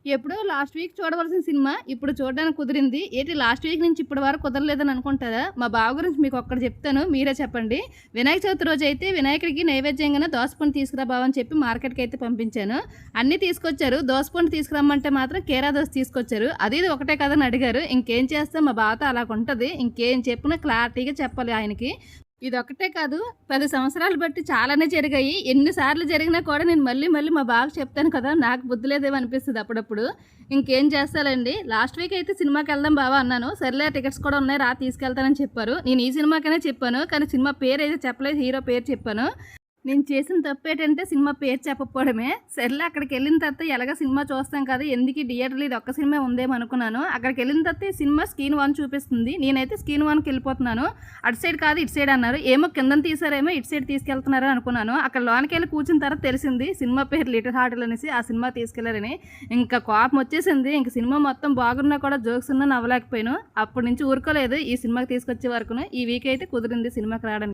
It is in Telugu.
ఎప్పుడో లాస్ట్ వీక్ చూడవలసిన సినిమా ఇప్పుడు చూడడానికి కుదిరింది. ఏంటి లాస్ట్ వీక్ నుంచి ఇప్పటి వరకు కుదరలేదని అనుకుంటారా? మా బావ గురించి మీకు ఒక్కటి చెప్తాను. మీరే చెప్పండి. వినాయక చవితి రోజైతే వినాయకుడికి నైవేద్యంగానే దోసపండు తీసుకురా బావ అని చెప్పి మార్కెట్‌కి అయితే పంపించాను. అన్నీ తీసుకొచ్చారు. దోసపండు తీసుకురమ్మంటే మాత్రం కీరా దోస తీసుకొచ్చారు. అది ఇది ఒకటే కదా అని అడిగారు. ఇంకేం చేస్తాం మా బావతో అలాగుంటది. ఇంకేం చెప్పినా క్లారిటీగా చెప్పాలి ఆయనకి. ఇదొక్కటే కాదు, 10 సంవత్సరాలు బట్టి చాలానే జరిగాయి. ఎన్ని సార్లు జరిగినా కూడా నేను మళ్ళీ మళ్ళీ మా బావకి చెప్తాను కదా! నాకు బుద్ధి లేదేమో అనిపిస్తది అప్పుడప్పుడు. ఇంకేం చేస్తాలేండి. లాస్ట్ వీక్ అయితే సినిమాకెళ్దాం బావ అన్నాను. సర్లే టికెట్స్ కూడా ఉన్నాయి రా తీసుకెళ్తానని చెప్పారు. నేను ఈ సినిమాకనే చెప్పాను. కానీ సినిమా పేరైతే చెప్పలేదు. హీరో పేరు చెప్పాను. నేను చేసిన తప్పేంటంటే సినిమా పేరు చెప్పకపోవడమే. సర్లే అక్కడికెళ్ళిన తర్వాత ఎలాగో సినిమా చూస్తాం కదా! ఎందుకు థియేటర్‌లో ఇది ఒక్క సినిమా ఉందేమో అనుకున్నాను. అక్కడికెళ్ళిన తర్వాత ఈ సినిమా స్క్రీన్ 1 చూపిస్తుంది. నేనైతే స్క్రీన్ 1కెళ్ళిపోతున్నాను. అటు సైడ్ కాదు ఇటు సైడ్ అన్నారు. ఏమో కిందన తీశారేమో ఇటు సైడ్ తీసుకెళ్తున్నారా అనుకున్నాను. అక్కడ లోనకెళ్ళి కూర్చున్న తర్వాత తెలిసింది సినిమా పేరు 'లిటిల్ హార్ట్‌లు' అనేసి ఆ సినిమా తీసుకెళ్లారని. ఇంకా కోపం వచ్చేసింది. ఇంక సినిమా మొత్తం బాగున్నా కూడా జోక్స్ ఉన్నా నవ్వలేకపోయాను. అప్పటి నుంచి ఊరుకోలేదు ఈ సినిమాకి తీసుకొచ్చే వరకును. ఈ వీక్ అయితే కుదిరింది సినిమాకి రావడానికి.